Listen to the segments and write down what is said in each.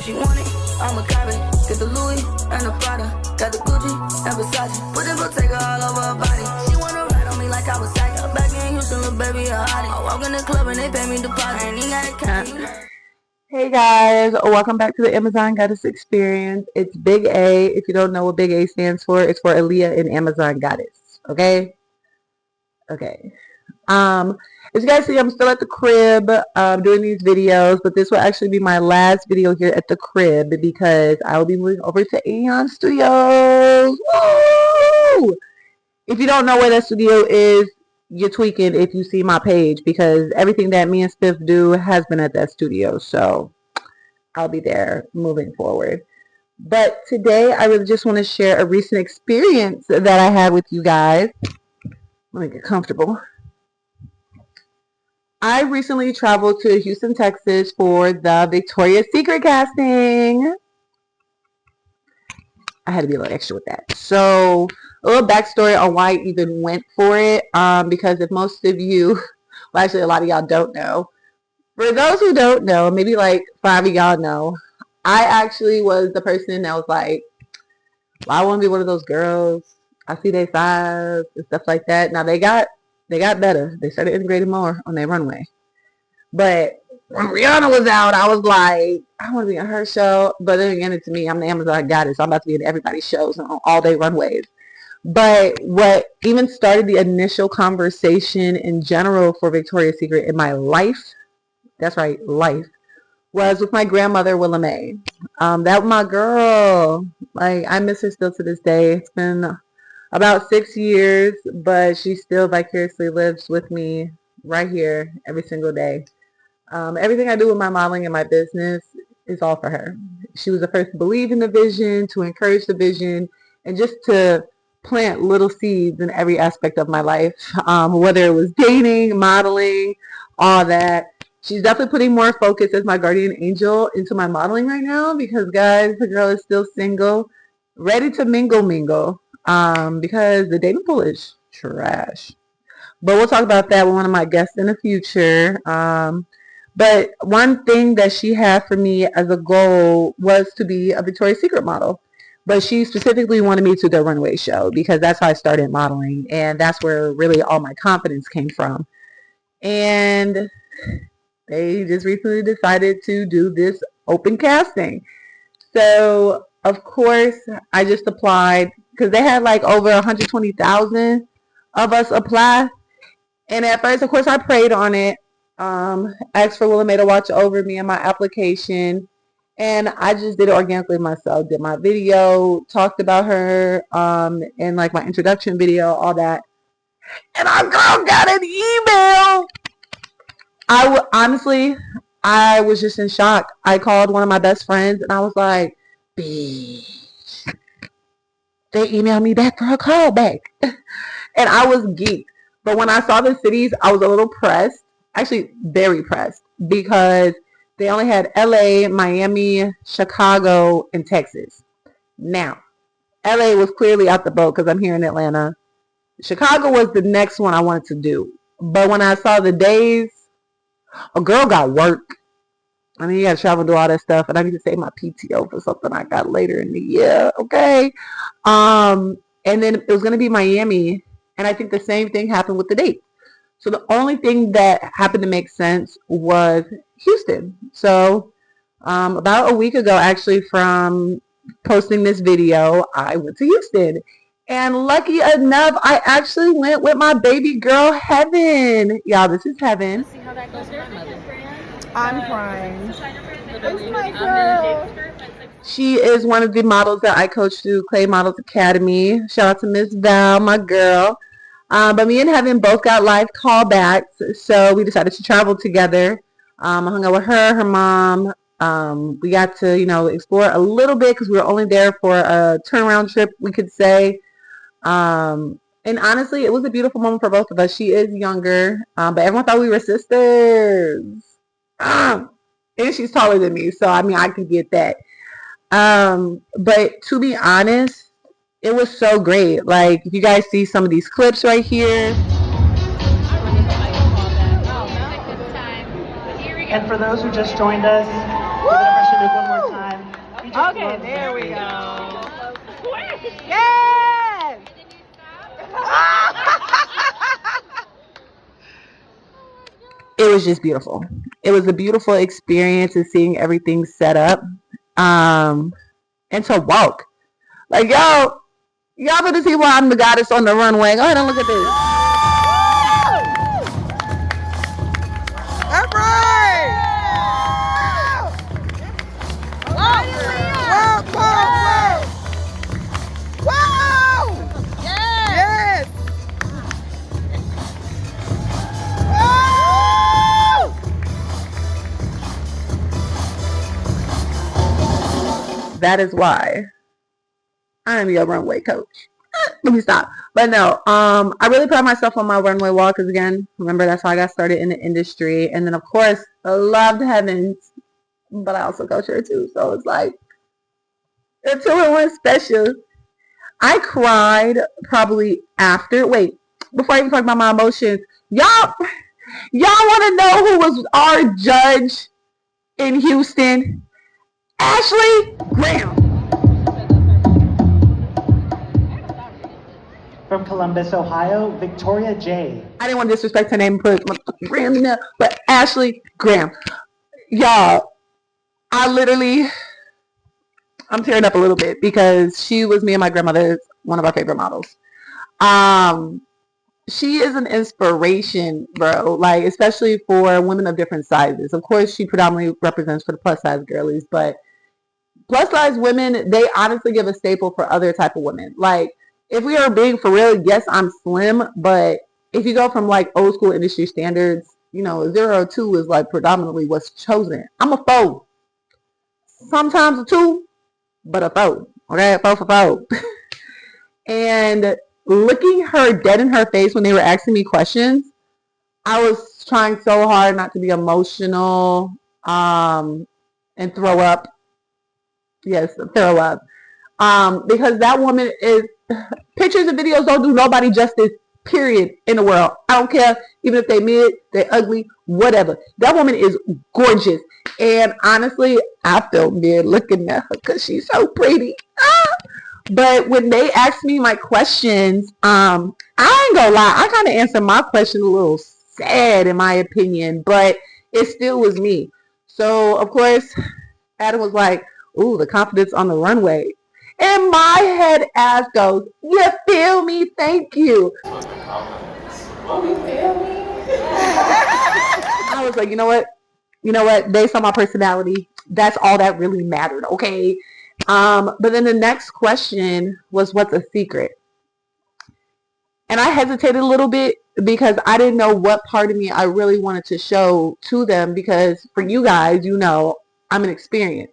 If she want it, I'ma cop it. Get the Louis and the Prada. Got the Gucci and Versace. Put them Bottega all over her body. She wanna ride on me like I was psycho. Back in Houston, little baby, a hottie. I walk in the club and they pay me deposit. Ain't even got a count. Hey guys, welcome back to the Amazon Goddess Experience. It's Big A. If you don't know what Big A stands for, it's for Aaliyah and Amazon Goddess. Okay? Okay. As you guys see, I'm still at the crib doing these videos, but this will actually be my last video here at the crib because I will be moving over to Aeon Studios. Woo! If you don't know where that studio is, you're tweaking if you see my page because everything that me and Spiff do has been at that studio. So I'll be there moving forward. But today I really just want to share a recent experience that I had with you guys. Let me get comfortable. I recently traveled to Houston, Texas for the Victoria's Secret casting. I had to be a little extra with that. So a little backstory on why I even went for it. Because if most of you, well actually a lot of y'all don't know. For those who don't know, maybe like 5 of y'all know, I actually was the person that was like, well, I want to be one of those girls. I see their size and stuff like that. Now they got better. They started integrating more on their runway. But when Rihanna was out, I was like, I want to be in her show. But then again, to me, I'm the Amazon Goddess. So I'm about to be in everybody's shows on all day runways. But what even started the initial conversation in general for Victoria's Secret in my life, that's right, life, was with my grandmother, Willa Mae. That was my girl. Like, I miss her still to this day. It's been about 6 years, but she still vicariously lives with me right here every single day. Everything I do with my modeling and my business is all for her. She was the first to believe in the vision, to encourage the vision, and just to plant little seeds in every aspect of my life, whether it was dating, modeling, all that. She's definitely putting more focus as my guardian angel into my modeling right now because, guys, the girl is still single, ready to mingle, because the dating pool is trash. But we'll talk about that with one of my guests in the future. But one thing that she had for me as a goal was to be a Victoria's Secret model. But she specifically wanted me to do a runway show because that's how I started modeling. And that's where really all my confidence came from. And they just recently decided to do this open casting. So, of course, I just applied because they had like over 120,000 of us apply. And at first, of course, I prayed on it. Asked for Willa Mae to watch over me and my application. And I just did it organically myself. Did my video, talked about her, and like my introduction video, all that. And our girl got an email. Honestly, I was just in shock. I called one of my best friends and I was like, bitch. They emailed me back for a call back. And I was geeked. But when I saw the cities, I was a little pressed. Actually, very pressed. Because they only had LA, Miami, Chicago, and Texas. Now, LA was clearly out the boat because I'm here in Atlanta. Chicago was the next one I wanted to do. But when I saw the days, a girl got work. I mean, you got to travel and do all that stuff. And I need to save my PTO for something I got later in the year. Okay. And then it was going to be Miami. And I think the same thing happened with the date. So the only thing that happened to make sense was Houston. So about a week ago, actually, from posting this video, I went to Houston. And lucky enough, I actually went with my baby girl, Heaven. Y'all, this is Heaven. See how that goes with mother. I'm crying. It's my girl. She is one of the models that I coach through Clay Models Academy. Shout out to Miss Val, my girl. But me and Heaven both got live callbacks, so we decided to travel together. I hung out with her, her mom. We got to, explore a little bit because we were only there for a turnaround trip, we could say. And honestly, it was a beautiful moment for both of us. She is younger, but everyone thought we were sisters. And she's taller than me, so I mean, I could get that. But to be honest, it was so great. Like, if you guys see some of these clips right here. And for those who just joined us, we're going to brush it one more time. Okay, there we go. Yes! It was just beautiful. It was a beautiful experience of seeing everything set up. And to walk. Like, y'all gonna see why I'm the goddess on the runway. Go ahead and look at this. That's right! Wow! Yes! That is why I am your runway coach. Let me stop. But no, I really pride myself on my runway walk because, again, remember, that's how I got started in the industry. And then, of course, I loved Heavens, but I also coach her too. So it's like a 2-in-1 special. I cried probably after. Wait, before I even talk about my emotions, y'all want to know who was our judge in Houston? Ashley Graham. From Columbus, Ohio, Victoria J. I didn't want to disrespect her name and put Graham in there, but Ashley Graham. Y'all, I'm tearing up a little bit because she was me and my grandmother's one of our favorite models. She is an inspiration, bro, like, especially for women of different sizes. Of course, she predominantly represents for the plus size girlies, but plus size women, they honestly give a staple for other type of women. Like, if we are being for real, yes, I'm slim, but if you go from like old school industry standards, 0 2 is like predominantly what's chosen. I'm a 4. Sometimes a 2, but a 4. Okay, 4 for 4. And looking her dead in her face when they were asking me questions, I was trying so hard not to be emotional and throw up. Yes, throw up. Because that woman is, pictures and videos don't do nobody justice, period, in the world. I don't care, even if they mid, they ugly, whatever. That woman is gorgeous. And honestly, I feel mid looking at her because she's so pretty. But when they asked me my questions, I ain't gonna lie, I kind of answered my question a little sad in my opinion, but it still was me. So, of course, Adam was like, ooh, the confidence on the runway. And my head ass goes, you feel me? Thank you. Oh, you feel me? I was like, you know what? Based on my personality, that's all that really mattered, okay? But then the next question was, what's a secret? And I hesitated a little bit because I didn't know what part of me I really wanted to show to them, because for you guys, I'm an experience.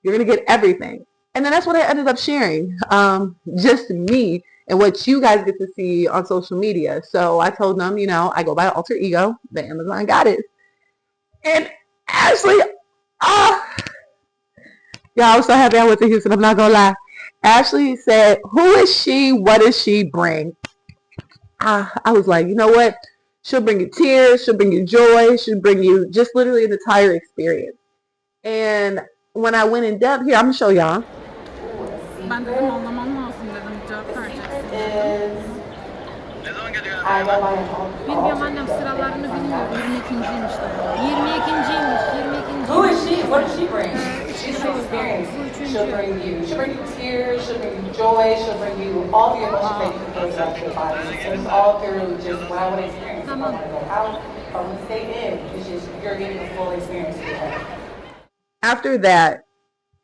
You're going to get everything. And then that's what I ended up sharing. Just me and what you guys get to see on social media. So I told them, I go by alter ego, the Amazon Goddess. And Ashley, yeah, I was so happy I went to Houston. I'm not going to lie. Ashley said, who is she? What does she bring? I was like, you know what? She'll bring you tears. She'll bring you joy. She'll bring you just literally an entire experience. And when I went in depth, here, I'm going to show y'all. Ben dedim anlamam lazım dedim, cevap vereceksin dedim. Bilmiyorum annem, sıralarını bilmiyorum. 22.ymiş de. 22.ymiş. Who is she? What does she bring? She's an experience. She'll bring you tears, she'll bring you joy, she'll bring you all the emotions that you can feel throughout your body. So it's all through just what I want to experience. If I want to go out, if I want to stay in, it's just you're getting a full experience of your life. After that,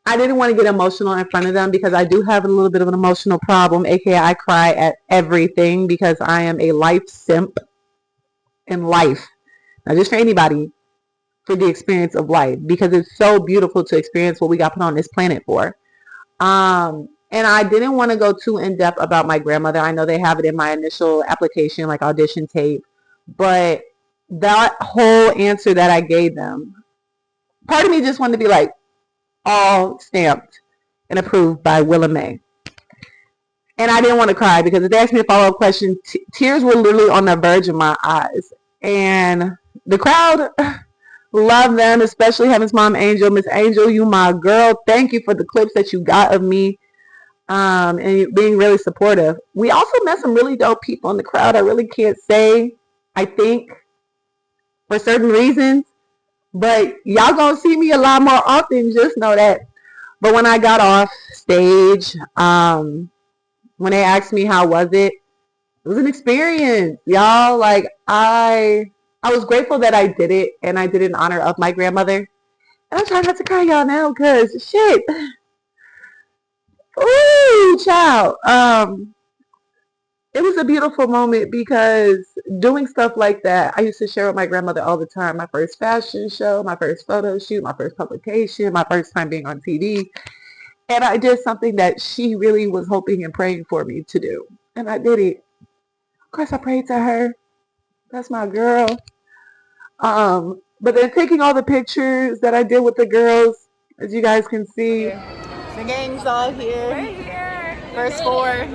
I didn't want to get emotional in front of them because I do have a little bit of an emotional problem, aka I cry at everything because I am a life simp in life. Not just for anybody, for the experience of life, because it's so beautiful to experience what we got put on this planet for. And I didn't want to go too in depth about my grandmother. I know they have it in my initial application, like audition tape, but that whole answer that I gave them, part of me just wanted to be like, all stamped and approved by Willa Mae. And I didn't want to cry because if they asked me a follow-up question, tears were literally on the verge of my eyes. And the crowd Love them, especially Heaven's Mom Angel. Miss Angel, you my girl. Thank you for the clips that you got of me, and being really supportive. We also met some really dope people in the crowd. I really can't say, I think, for certain reasons, but y'all gonna see me a lot more often, just know that. But when I got off stage, when they asked me how was it was an experience, y'all. Like I was grateful that I did it, and I did it in honor of my grandmother. And I'm trying not to cry, y'all, now, cause shit. Ooh, child. It was a beautiful moment because doing stuff like that, I used to share with my grandmother all the time. My first fashion show, my first photo shoot, my first publication, my first time being on TV. And I did something that she really was hoping and praying for me to do. And I did it. Of course, I prayed to her. That's my girl. But then taking all the pictures that I did with the girls, as you guys can see. The gang's all here. We're here. First four.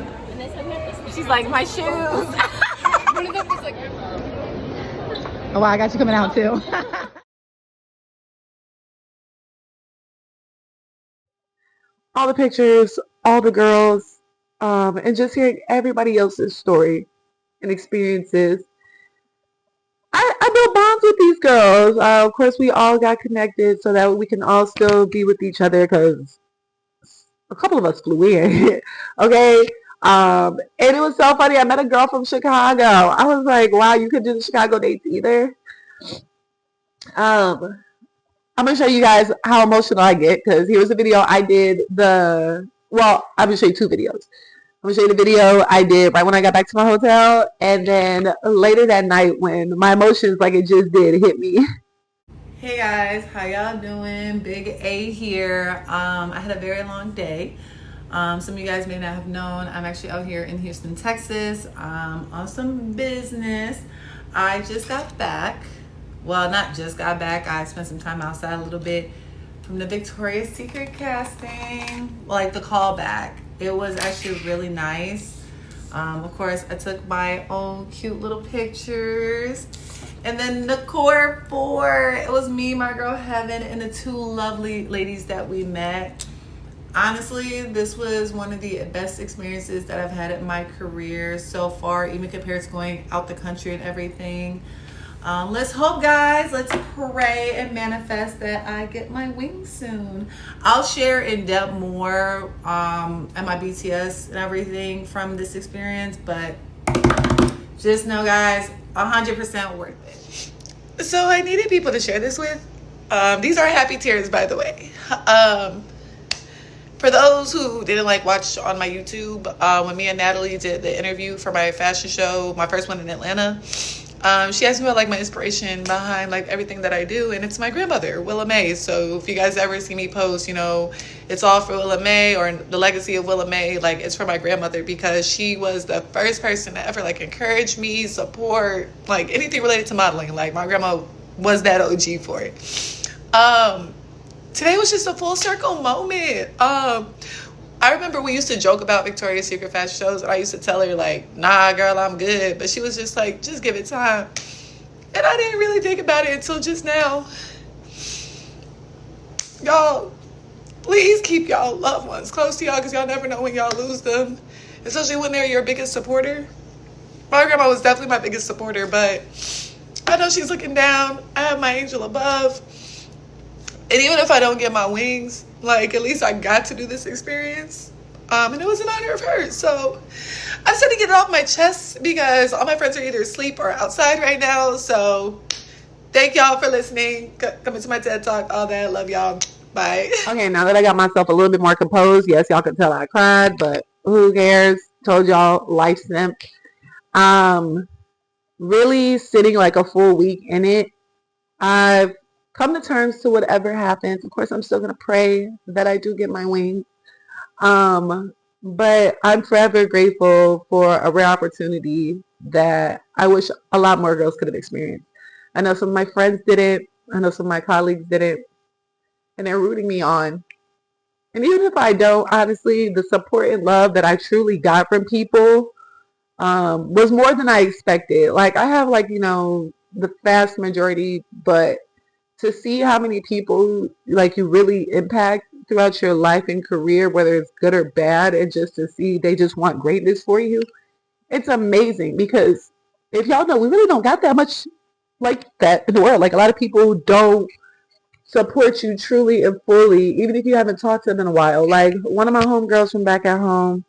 She's like, my shoes. Oh, wow, I got you coming out too. All the pictures, all the girls, and just hearing everybody else's story and experiences. I built bonds with these girls. Of course, we all got connected so that we can all still be with each other because a couple of us flew in. Okay. And it was so funny. I met a girl from Chicago. I was like, wow, you could do the Chicago dates either. I'm going to show you guys how emotional I get because here was a video I did I'm going to show you two videos. I'm going to show you the video I did right when I got back to my hotel, and then later that night when my emotions, like it just did, hit me. Hey guys, how y'all doing? Big A here. I had a very long day. Some of you guys may not have known, I'm actually out here in Houston, Texas, on some business. I just got back. Well, not just got back. I spent some time outside a little bit from the Victoria's Secret casting, like the callback. It was actually really nice. Of course, I took my own cute little pictures. And then the core four, it was me, my girl Heaven, and the two lovely ladies that we met. Honestly, this was one of the best experiences that I've had in my career so far, even compared to going out the country and everything. Let's hope, guys, let's pray and manifest that I get my wings soon. I'll share in depth more at my BTS and everything from this experience, but just know, guys, 100% worth it. So I needed people to share this with. These are happy tears, by the way. For those who didn't watch on my YouTube, when me and Natalie did the interview for my fashion show, my first one in Atlanta, she asked me about my inspiration behind everything that I do, and it's my grandmother, Willa Mae. So if you guys ever see me post, it's all for Willa Mae or the legacy of Willa Mae, it's for my grandmother, because she was the first person to ever encourage me, support, anything related to modeling. My grandma was that OG for it. Today was just a full circle moment. I remember we used to joke about Victoria's Secret fashion shows, and I used to tell her, nah, girl, I'm good. But she was just just give it time. And I didn't really think about it until just now. Y'all, please keep y'all loved ones close to y'all, because y'all never know when y'all lose them, especially when they're your biggest supporter. My grandma was definitely my biggest supporter, but I know she's looking down. I have my angel above. And even if I don't get my wings, at least I got to do this experience. And it was in honor of her. So I just had to get it off my chest because all my friends are either asleep or outside right now. So thank y'all for listening, coming to my TED Talk, all that. Love y'all. Bye. Okay, now that I got myself a little bit more composed, yes, y'all can tell I cried, but who cares? Told y'all, life simp. Really sitting a full week in it. I've come to terms to whatever happens. Of course, I'm still going to pray that I do get my wings. But I'm forever grateful for a rare opportunity that I wish a lot more girls could have experienced. I know some of my friends did it. I know some of my colleagues did it. And they're rooting me on. And even if I don't, honestly, the support and love that I truly got from people was more than I expected. I have the vast majority, but to see how many people like you really impact throughout your life and career, whether it's good or bad, and just to see they just want greatness for you, it's amazing. Because if y'all know, we really don't got that much like that in the world. Like a lot of people don't support you truly and fully, even if you haven't talked to them in a while. Like one of my homegirls from back at home,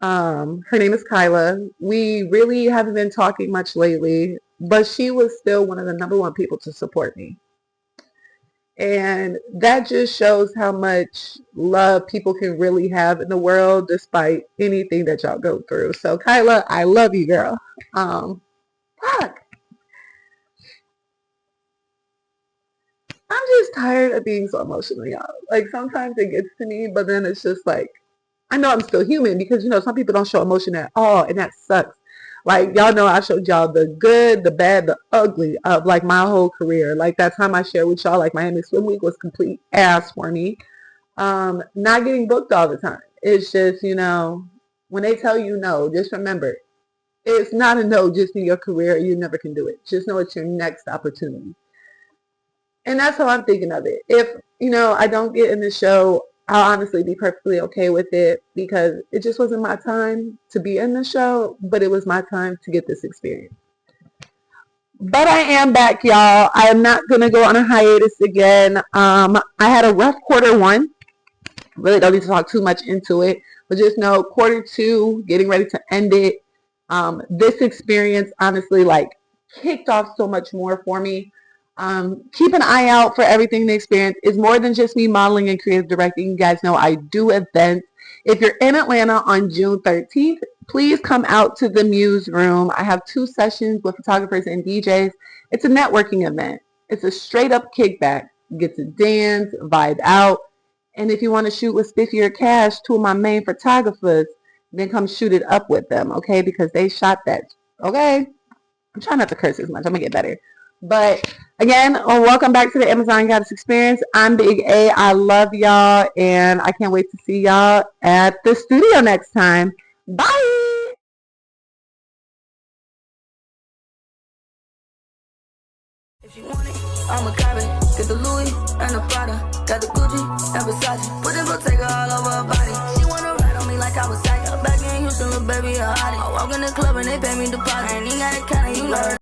her name is Kyla. We really haven't been talking much lately, but she was still one of the #1 people to support me. And that just shows how much love people can really have in the world despite anything that y'all go through. So Kyla, I love you, girl. Fuck. I'm just tired of being so emotional, y'all. Like sometimes it gets to me, but then it's just like, I know I'm still human because, you know, some people don't show emotion at all, and that sucks. Like, y'all know I showed y'all the good, the bad, the ugly of, like, my whole career. Like, that time I shared with y'all, like, Miami Swim Week was complete ass for me. Not getting booked all the time. It's just, you know, when they tell you no, just remember, it's not a no just in your career. You never can do it. Just know it's your next opportunity. And that's how I'm thinking of it. If, you know, I don't get in the show, I'll honestly be perfectly okay with it because it just wasn't my time to be in the show, but it was my time to get this experience. But I am back, y'all. I am not going to go on a hiatus again. I had a rough quarter 1. Really don't need to talk too much into it, but just know quarter 2, getting ready to end it. This experience honestly like kicked off so much more for me. Keep an eye out for everything the experience is more than just me modeling and creative directing. You guys know I do events. If you're in Atlanta on June 13th, please come out to the Muse Room. I have 2 sessions with photographers and DJs. It's a networking event. It's a straight up kickback. You get to dance, vibe out. And if you want to shoot with Spiffy or Cash, 2 of my main photographers, then come shoot it up with them, okay? Because they shot that, okay? I'm trying not to curse as much. I'm going to get better. But again, welcome back to the Amazon Goddess Experience. I'm Big A. I love y'all, and I can't wait to see y'all at the studio next time. Bye! If you want it, I'ma grab it. Get the Louis and the Prada. Got the Gucci and Versace. Put the Bottega all over her body. She wanna ride on me like I was Saka. Back in Houston, little baby, a hottie. I walk in the club and they pay me deposit. I ain't even got a counter, you know.